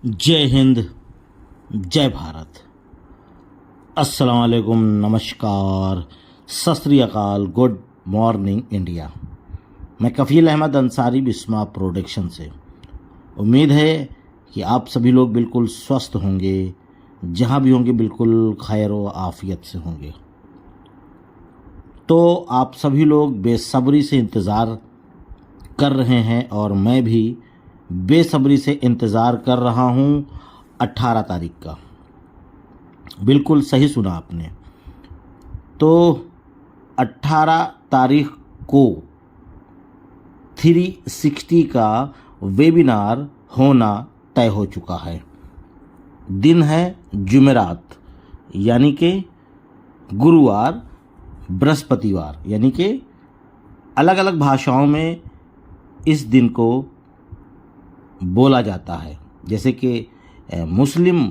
जय हिंद, जय भारत। अस्सलाम वालेकुम, नमस्कार, सत श्री अकाल, गुड मॉर्निंग इंडिया। मैं कफ़ील अहमद अंसारी बिस्मा प्रोडक्शन से। उम्मीद है कि आप सभी लोग बिल्कुल स्वस्थ होंगे, जहाँ भी होंगे बिल्कुल खैर व आफियत से होंगे। तो आप सभी लोग बेसब्री से इंतज़ार कर रहे हैं और मैं भी बेसब्री से इंतज़ार कर रहा हूँ 18 तारीख का। बिल्कुल सही सुना आपने। तो 18 तारीख को 360 का वेबिनार होना तय हो चुका है। दिन है जुमेरात, यानी कि गुरुवार, बृहस्पतिवार, यानी कि अलग अलग भाषाओं में इस दिन को बोला जाता है। जैसे कि मुस्लिम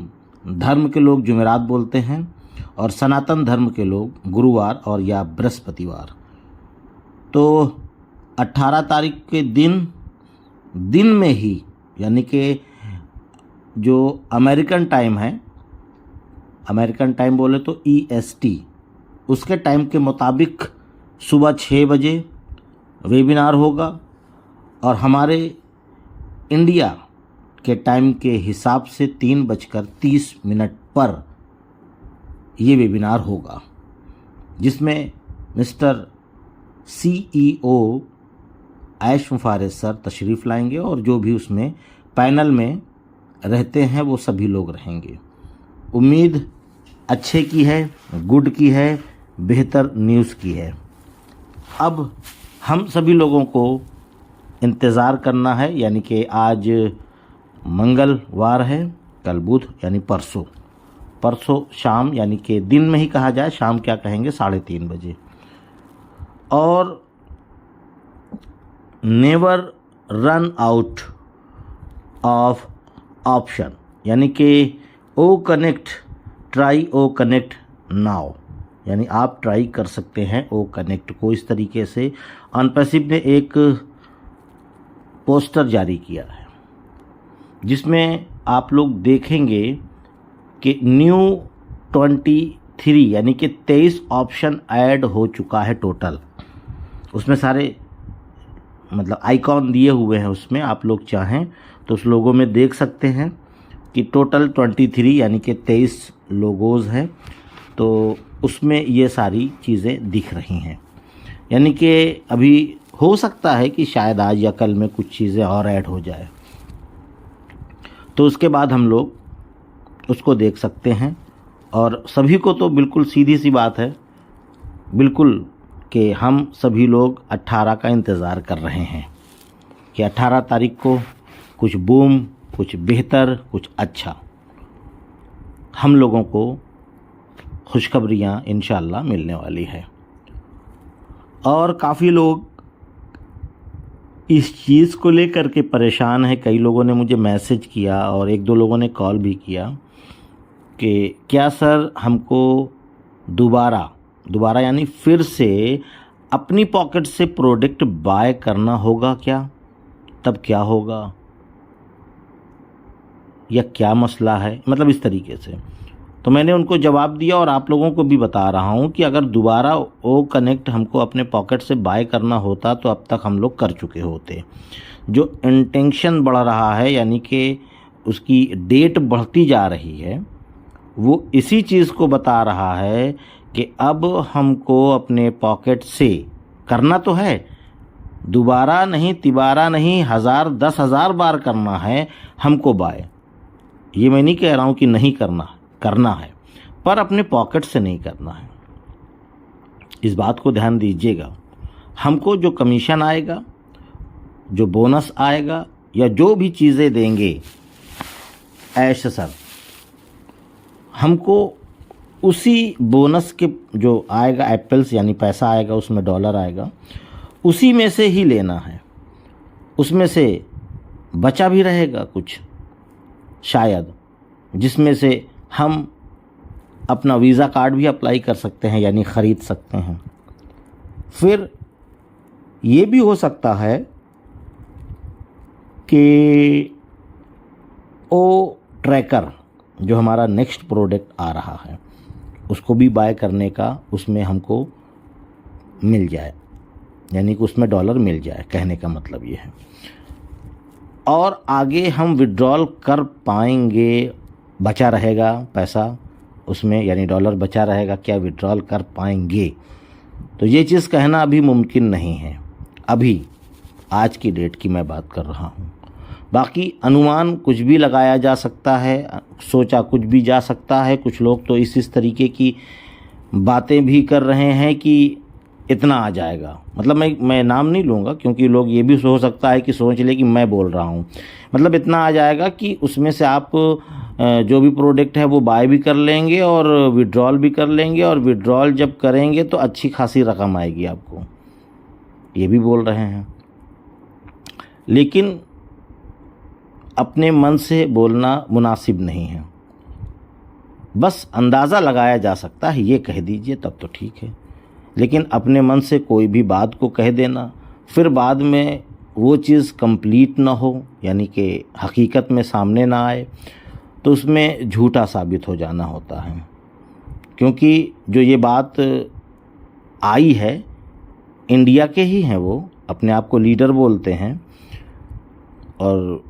धर्म के लोग जुमेरात बोलते हैं और सनातन धर्म के लोग गुरुवार और या बृहस्पतिवार। तो 18 तारीख के दिन में ही, यानी कि जो अमेरिकन टाइम है, अमेरिकन टाइम बोले तो EST, उसके टाइम के मुताबिक सुबह 6 बजे वेबिनार होगा और हमारे इंडिया के टाइम के हिसाब से 3:30 पर ये वेबिनार होगा, जिसमें मिस्टर CEO ऐश मुफारिज सर तशरीफ़ लाएंगे और जो भी उसमें पैनल में रहते हैं वो सभी लोग रहेंगे। उम्मीद अच्छे की है, गुड की है, बेहतर न्यूज़ की है। अब हम सभी लोगों को इंतज़ार करना है, यानी कि आज मंगलवार है, कल बुध, यानी परसों शाम, यानी कि दिन में ही कहा जाए, शाम क्या कहेंगे, 3:30 बजे। और never run out of option, यानी कि O connect, try O connect now, यानी आप ट्राई कर सकते हैं ओ कनेक्ट को। इस तरीके से अनपैसिव ने एक पोस्टर जारी किया है, जिसमें आप लोग देखेंगे कि न्यू 23, यानी कि 23 ऑप्शन ऐड हो चुका है टोटल। उसमें सारे मतलब आइकॉन दिए हुए हैं, उसमें आप लोग चाहें तो उस लोगों में देख सकते हैं कि टोटल 23 यानी कि 23 लोगोज़ हैं। तो उसमें ये सारी चीज़ें दिख रही हैं, यानी कि अभी हो सकता है कि शायद आज या कल में कुछ चीज़ें और ऐड हो जाए, तो उसके बाद हम लोग उसको देख सकते हैं। और सभी को तो बिल्कुल सीधी सी बात है, बिल्कुल, कि हम सभी लोग 18 का इंतज़ार कर रहे हैं कि 18 तारीख को कुछ बूम, कुछ बेहतर, कुछ अच्छा हम लोगों को खुशखबरियाँ इंशाअल्लाह मिलने वाली है। और काफ़ी लोग इस चीज़ को लेकर के परेशान है। कई लोगों ने मुझे मैसेज किया और 1-2 लोगों ने कॉल भी किया कि क्या सर हमको दोबारा यानी फिर से अपनी पॉकेट से प्रोडक्ट बाय करना होगा क्या? तब क्या होगा, या क्या मसला है, मतलब इस तरीके से। तो मैंने उनको जवाब दिया और आप लोगों को भी बता रहा हूँ कि अगर दोबारा ओ कनेक्ट हमको अपने पॉकेट से बाय करना होता तो अब तक हम लोग कर चुके होते। जो इंटेंशन बढ़ रहा है, यानी कि उसकी डेट बढ़ती जा रही है, वो इसी चीज़ को बता रहा है कि अब हमको अपने पॉकेट से करना तो है, दोबारा नहीं, तिबारा नहीं, 1000 10,000 बार करना है हमको बाय। ये मैं नहीं कह रहा हूँ कि नहीं करना है, पर अपने पॉकेट से नहीं करना है। इस बात को ध्यान दीजिएगा। हमको जो कमीशन आएगा, जो बोनस आएगा, या जो भी चीज़ें देंगे ऐश सर, हमको उसी बोनस के जो आएगा, एप्पल्स यानी पैसा आएगा, उसमें डॉलर आएगा, उसी में से ही लेना है। उसमें से बचा भी रहेगा कुछ शायद, जिसमें से हम अपना वीज़ा कार्ड भी अप्लाई कर सकते हैं, यानी ख़रीद सकते हैं। फिर ये भी हो सकता है कि वो ट्रैकर जो हमारा नेक्स्ट प्रोडक्ट आ रहा है उसको भी बाय करने का उसमें हमको मिल जाए, यानी कि उसमें डॉलर मिल जाए, कहने का मतलब ये है। और आगे हम विड्रॉल कर पाएंगे, बचा रहेगा पैसा उसमें, यानी डॉलर बचा रहेगा, क्या विड्रॉल कर पाएंगे? तो ये चीज़ कहना अभी मुमकिन नहीं है, अभी आज की डेट की मैं बात कर रहा हूँ। बाकी अनुमान कुछ भी लगाया जा सकता है, सोचा कुछ भी जा सकता है। कुछ लोग तो इस तरीके की बातें भी कर रहे हैं कि इतना आ जाएगा, मतलब मैं नाम नहीं लूँगा क्योंकि लोग ये भी हो सकता है कि सोच ले कि मैं बोल रहा हूँ, मतलब इतना आ जाएगा कि उसमें से आप जो भी प्रोडक्ट है वो बाय भी कर लेंगे और विड्रॉल भी कर लेंगे, और विड्रॉल जब करेंगे तो अच्छी खासी रकम आएगी आपको, ये भी बोल रहे हैं। लेकिन अपने मन से बोलना मुनासिब नहीं है, बस अंदाज़ा लगाया जा सकता है, ये कह दीजिए तब तो ठीक है। लेकिन अपने मन से कोई भी बात को कह देना, फिर बाद में वो चीज़ कंप्लीट ना हो, यानी कि हकीकत में सामने ना आए, तो उसमें झूठा साबित हो जाना होता है। क्योंकि जो ये बात आई है इंडिया के ही हैं, वो अपने आप को लीडर बोलते हैं, और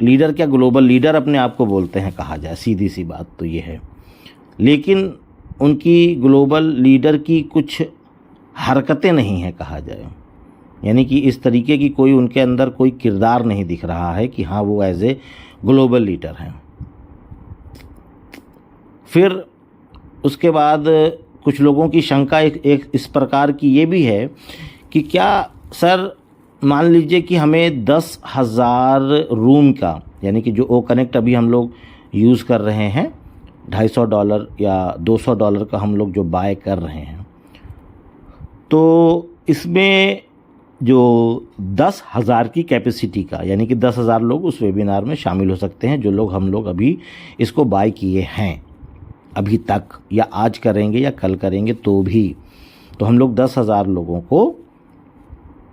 लीडर क्या, ग्लोबल लीडर अपने आप को बोलते हैं कहा जाए, सीधी सी बात तो ये है। लेकिन उनकी ग्लोबल लीडर की कुछ हरकतें नहीं हैं कहा जाए, यानी कि इस तरीके की कोई उनके अंदर कोई किरदार नहीं दिख रहा है कि हाँ वो एज ए ग्लोबल लीडर हैं। फिर उसके बाद कुछ लोगों की शंका एक इस प्रकार की ये भी है कि क्या सर मान लीजिए कि हमें 10,000 रूम का, यानी कि जो ओ कनेक्ट अभी हम लोग यूज़ कर रहे हैं, $250 या $200 का हम लोग जो बाय कर रहे हैं, तो इसमें जो 10,000 की कैपेसिटी का, यानी कि 10,000 लोग उस वेबिनार में शामिल हो सकते हैं, जो लोग हम लोग अभी इसको बाय किए हैं अभी तक, या आज करेंगे या कल करेंगे तो भी, तो हम लोग 10,000 लोगों को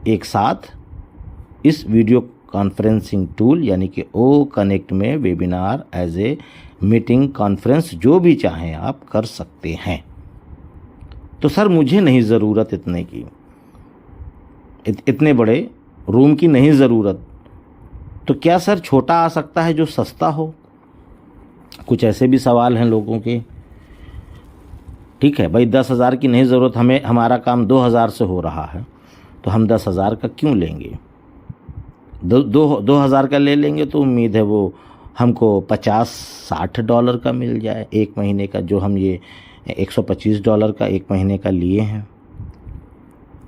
एक साथ इस वीडियो कॉन्फ्रेंसिंग टूल यानी कि ओ कनेक्ट में webinar as a meeting conference जो भी चाहें आप कर सकते हैं। तो सर मुझे नहीं ज़रूरत इतने की, इतने बड़े रूम की नहीं ज़रूरत, तो क्या सर छोटा आ सकता है जो सस्ता हो? कुछ ऐसे भी सवाल हैं लोगों के। ठीक है भाई, 10,000 की नहीं ज़रूरत, हमें हमारा काम 2,000 से हो रहा है, तो हम 10,000 का क्यों लेंगे? 2,000 का ले लेंगे तो उम्मीद है वो हमको $50-60 का मिल जाए एक महीने का, जो हम ये $125 का एक महीने का लिए हैं।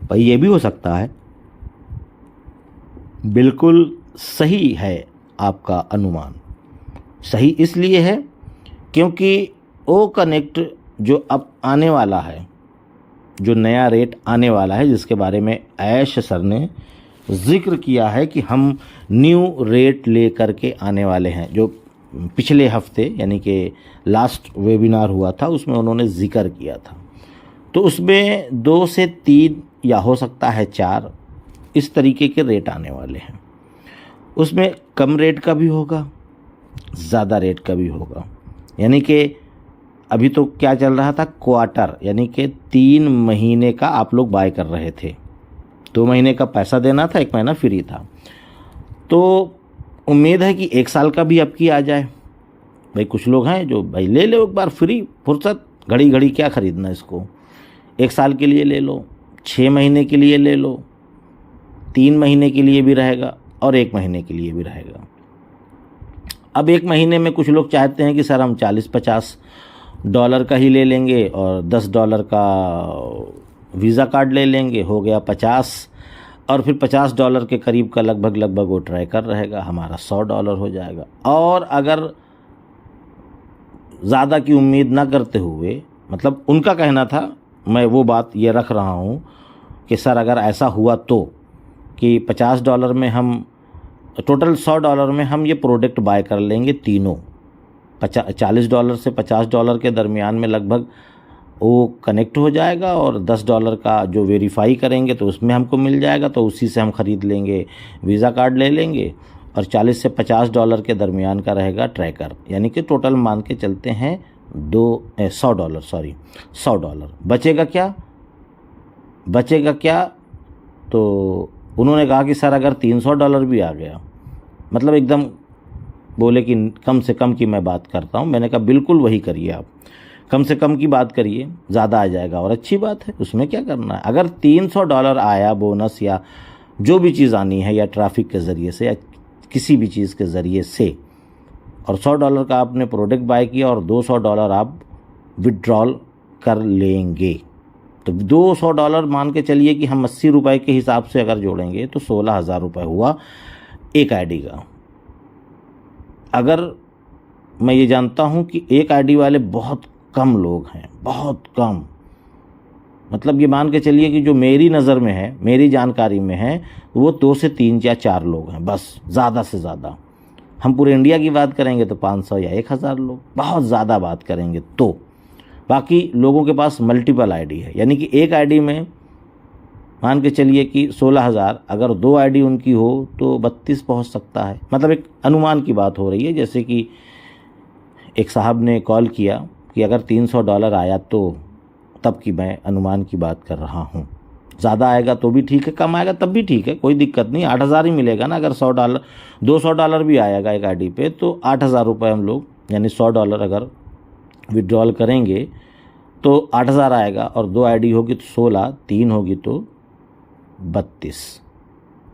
भाई ये भी हो सकता है, बिल्कुल सही है आपका अनुमान। सही इसलिए है क्योंकि ओ कनेक्ट जो अब आने वाला है, जो नया रेट आने वाला है, जिसके बारे में ऐश सर ने ज़िक्र किया है कि हम न्यू रेट ले करके आने वाले हैं, जो पिछले हफ्ते यानी कि लास्ट वेबिनार हुआ था उसमें उन्होंने ज़िक्र किया था। तो उसमें 2 से 3 या हो सकता है 4 इस तरीके के रेट आने वाले हैं। उसमें कम रेट का भी होगा, ज़्यादा रेट का भी होगा, यानी कि अभी तो क्या चल रहा था, क्वार्टर, यानी कि 3 महीने का आप लोग बाय कर रहे थे, 2 महीने का पैसा देना था, 1 महीना फ्री था। तो उम्मीद है कि 1 साल का भी आपकी आ जाए। भाई कुछ लोग हैं जो भाई ले लो एक बार फ्री, फुर्सत, घड़ी घड़ी क्या ख़रीदना इसको, 1 साल के लिए ले लो, 6 महीने के लिए ले लो, 3 महीने के लिए भी रहेगा और 1 महीने के लिए भी रहेगा। अब 1 महीने में कुछ लोग चाहते हैं कि सर हम $40-50 का ही ले लेंगे और $10 का वीज़ा कार्ड ले लेंगे, हो गया 50, और फिर $50 के करीब का लगभग वो ट्रैकर रहेगा, हमारा $100 हो जाएगा। और अगर ज़्यादा की उम्मीद ना करते हुए, मतलब उनका कहना था, मैं वो बात ये रख रहा हूँ कि सर अगर ऐसा हुआ तो कि $50 में हम टोटल $100 में हम ये प्रोडक्ट बाय कर लेंगे तीनों, $40 से $50 के दरमियान में लगभग वो कनेक्ट हो जाएगा, और $10 का जो वेरीफाई करेंगे तो उसमें हमको मिल जाएगा, तो उसी से हम ख़रीद लेंगे, वीज़ा कार्ड ले लेंगे और 40 से 50 डॉलर के दरमियान का रहेगा ट्रैकर, यानी कि टोटल मान के चलते हैं $100। बचेगा क्या? तो उन्होंने कहा कि सर अगर $300 भी आ गया, मतलब एकदम बोले कि कम से कम की मैं बात करता हूँ। मैंने कहा बिल्कुल वही करिए, आप कम से कम की बात करिए, ज़्यादा आ जाएगा और अच्छी बात है, उसमें क्या करना है। अगर $300 आया बोनस या जो भी चीज़ आनी है, या ट्रैफिक के ज़रिए से या किसी भी चीज़ के ज़रिए से, और $100 का आपने प्रोडक्ट बाय किया और $200 आप विड्रॉल कर लेंगे, तो $200 मान के चलिए कि हम 80 रुपये के हिसाब से अगर जोड़ेंगे तो 16,000 रुपये हुआ एक आईडी का। अगर मैं ये जानता हूँ कि एक आईडी वाले बहुत कम लोग हैं, बहुत कम, मतलब ये मान के चलिए कि जो मेरी नज़र में है, मेरी जानकारी में है, वो 2 से 3 या 4 लोग हैं बस, ज़्यादा से ज़्यादा। हम पूरे इंडिया की बात करेंगे तो 500 या 1000 लोग, बहुत ज़्यादा बात करेंगे तो। बाकी लोगों के पास मल्टीपल आईडी है, यानी कि एक आईडी में मान के चलिए कि 16,000, अगर 2 आईडी उनकी हो तो 32 पहुंच सकता है। मतलब एक अनुमान की बात हो रही है। जैसे कि एक साहब ने कॉल किया कि अगर $300 आया तो, तब की मैं अनुमान की बात कर रहा हूँ। ज़्यादा आएगा तो भी ठीक है, कम आएगा तब भी ठीक है, कोई दिक्कत नहीं, 8,000 ही मिलेगा ना। अगर $100 $200 भी आएगा एक आईडी पे तो 8,000 रुपये हम लोग, यानी $100 अगर विड्रॉल करेंगे तो 8,000 आएगा, और 2 आईडी होगी तो 16, 3 होगी तो 32।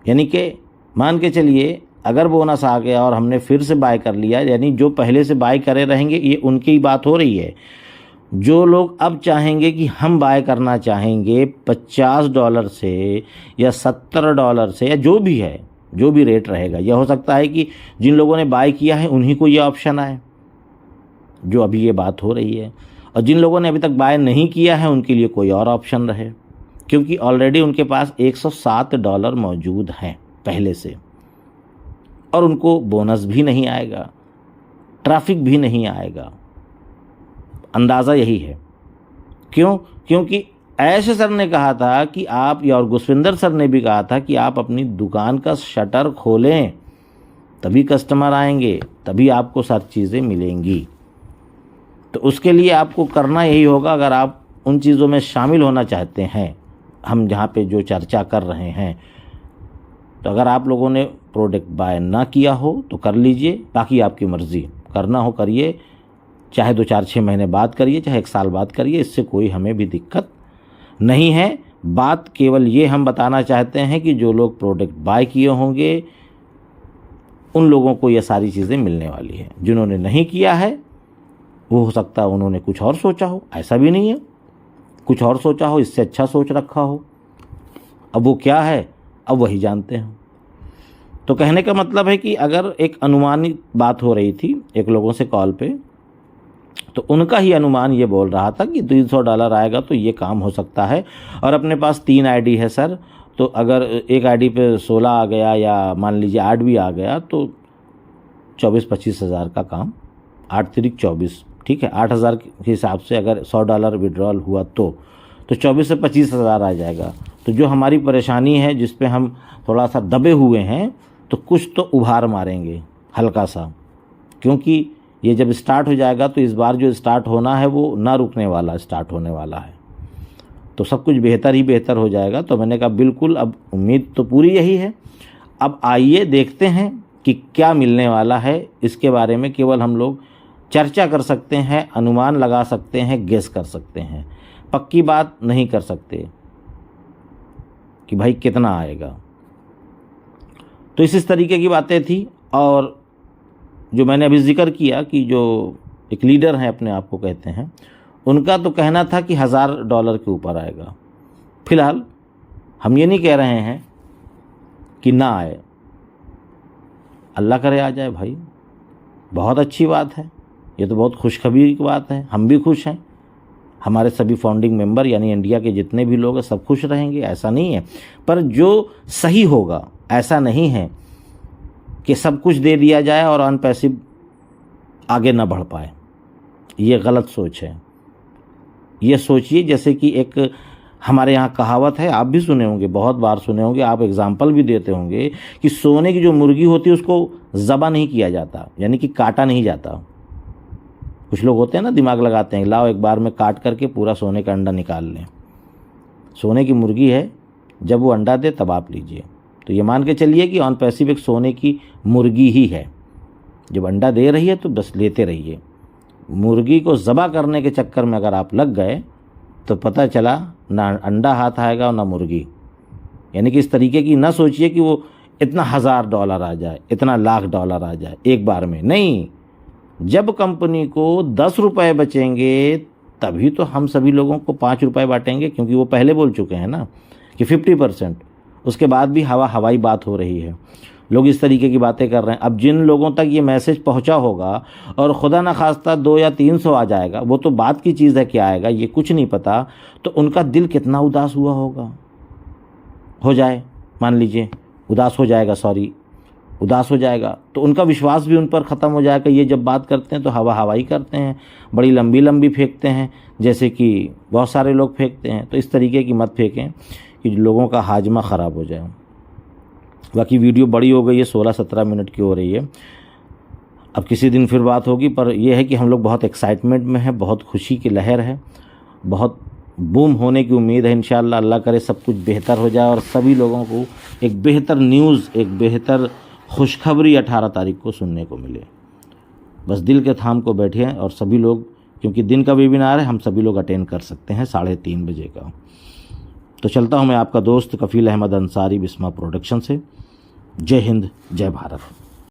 यानी कि मान के चलिए अगर बोनस आ गया और हमने फिर से बाय कर लिया, यानी जो पहले से बाय करे रहेंगे, ये उनकी ही बात हो रही है। जो लोग अब चाहेंगे कि हम बाय करना चाहेंगे $50 से या $70 से, या जो भी है, जो भी रेट रहेगा, यह हो सकता है कि जिन लोगों ने बाय किया है उन्हीं को ये ऑप्शन आए, जो अभी ये बात हो रही है। और जिन लोगों ने अभी तक बाय नहीं किया है उनके लिए कोई और ऑप्शन रहे, क्योंकि ऑलरेडी उनके पास $107 मौजूद हैं पहले से, और उनको बोनस भी नहीं आएगा, ट्रैफिक भी नहीं आएगा। अंदाज़ा यही है। क्यों? क्योंकि ऐशे सर ने कहा था कि आप, और गुसविंदर सर ने भी कहा था कि आप अपनी दुकान का शटर खोलें, तभी कस्टमर आएंगे, तभी आपको सारी चीज़ें मिलेंगी। तो उसके लिए आपको करना यही होगा, अगर आप उन चीज़ों में शामिल होना चाहते हैं, हम जहाँ पे जो चर्चा कर रहे हैं, तो अगर आप लोगों ने प्रोडक्ट बाय ना किया हो तो कर लीजिए, बाकी आपकी मर्ज़ी, करना हो करिए, चाहे 2, 4, 6 महीने बाद करिए, चाहे 1 साल बाद करिए, इससे कोई हमें भी दिक्कत नहीं है। बात केवल ये हम बताना चाहते हैं कि जो लोग प्रोडक्ट बाय किए होंगे उन लोगों को ये सारी चीज़ें मिलने वाली है। जिन्होंने नहीं किया है वो हो सकता है उन्होंने कुछ और सोचा हो, ऐसा भी नहीं है, कुछ और सोचा हो, इससे अच्छा सोच रखा हो। अब वो क्या है, अब वही जानते हैं। तो कहने का मतलब है कि अगर एक अनुमानित बात हो रही थी एक लोगों से कॉल पे, तो उनका ही अनुमान ये बोल रहा था कि $300 आएगा तो ये काम हो सकता है। और अपने पास 3 आईडी है सर, तो अगर एक आईडी पे 16 आ गया या मान लीजिए 8 भी आ गया तो 24-25 हज़ार का काम, 8 तिरिक 24, ठीक है, 8,000 के हिसाब से अगर $100 विड्रॉल हुआ तो 24 से 25 हज़ार आ जाएगा। तो जो हमारी परेशानी है, जिस पे हम थोड़ा सा दबे हुए हैं, तो कुछ तो उभार मारेंगे हल्का सा, क्योंकि ये जब स्टार्ट हो जाएगा तो इस बार जो स्टार्ट होना है वो ना रुकने वाला स्टार्ट होने वाला है, तो सब कुछ बेहतर ही बेहतर हो जाएगा। तो मैंने कहा बिल्कुल, अब उम्मीद तो पूरी यही है। अब आइए देखते हैं कि क्या मिलने वाला है। इसके बारे में केवल हम लोग चर्चा कर सकते हैं, अनुमान लगा सकते हैं, गेस कर सकते हैं, पक्की बात नहीं कर सकते कि भाई कितना आएगा। तो इस तरीके की बातें थी। और जो मैंने अभी जिक्र किया कि जो एक लीडर हैं, अपने आप को कहते हैं, उनका तो कहना था कि $1,000 के ऊपर आएगा। फिलहाल हम ये नहीं कह रहे हैं कि ना आए, अल्लाह करे आ जाए भाई, बहुत अच्छी बात है, ये तो बहुत खुशखबरी की बात है। हम भी खुश हैं, हमारे सभी फाउंडिंग मेंबर यानी इंडिया के जितने भी लोग हैं सब खुश रहेंगे, ऐसा नहीं है। पर जो सही होगा, ऐसा नहीं है कि सब कुछ दे दिया जाए और अनपैसिव आगे ना बढ़ पाए, ये गलत सोच है। ये सोचिए जैसे कि एक हमारे यहाँ कहावत है, आप भी सुने होंगे, बहुत बार सुने होंगे, आप एग्जाम्पल भी देते होंगे कि सोने की जो मुर्गी होती है उसको ज़बा नहीं किया जाता, यानी कि काटा नहीं जाता। कुछ लोग होते हैं ना, दिमाग लगाते हैं, लाओ एक बार में काट करके पूरा सोने का अंडा निकाल लें। सोने की मुर्गी है, जब वो अंडा दे तब आप लीजिए। तो ये मान के चलिए कि ऑन पैसिव एक सोने की मुर्गी ही है, जब अंडा दे रही है तो बस लेते रहिए। मुर्गी को ज़बा करने के चक्कर में अगर आप लग गए तो पता चला ना अंडा हाथ आएगा और ना मुर्गी। यानी कि इस तरीके की ना सोचिए कि वो इतना $1000 आ जाए, इतना $1,00,000 आ जाए एक बार में, नहीं। जब कंपनी को ₹10 बचेंगे तभी तो हम सभी लोगों को ₹5 बांटेंगे, क्योंकि वो पहले बोल चुके हैं ना कि 50%। उसके बाद भी हवाई बात हो रही है, लोग इस तरीके की बातें कर रहे हैं। अब जिन लोगों तक ये मैसेज पहुंचा होगा और खुदा न खास्ता 200 या 300 आ जाएगा, वो तो बात की चीज़ है, क्या आएगा ये कुछ नहीं पता, तो उनका दिल कितना उदास हुआ होगा। हो जाए, मान लीजिए उदास हो जाएगा, उदास हो जाएगा, तो उनका विश्वास भी उन पर ख़त्म हो जाएगा। ये जब बात करते हैं तो हवाई करते हैं, बड़ी लंबी लंबी फेंकते हैं, जैसे कि बहुत सारे लोग फेंकते हैं। तो इस तरीके की मत फेंकें कि लोगों का हाजमा ख़राब हो जाए। बाकी वीडियो बड़ी हो गई है, 16-17 मिनट की हो रही है। अब किसी दिन फिर बात होगी, पर यह है कि हम लोग बहुत एक्साइटमेंट में हैं, बहुत खुशी की लहर है, बहुत बूम होने की उम्मीद है। इंशाअल्लाह अल्लाह करे सब कुछ बेहतर हो जाए और सभी लोगों को एक बेहतर न्यूज़, एक बेहतर खुशखबरी 18 तारीख को सुनने को मिले। बस दिल के थाम को बैठे हैं और सभी लोग, क्योंकि दिन का वेबिनार है, हम सभी लोग अटेंड कर सकते हैं 3:30 बजे का। तो चलता हूँ मैं आपका दोस्त कफ़ील अहमद अंसारी बिस्मा प्रोडक्शन से। जय हिंद, जय भारत।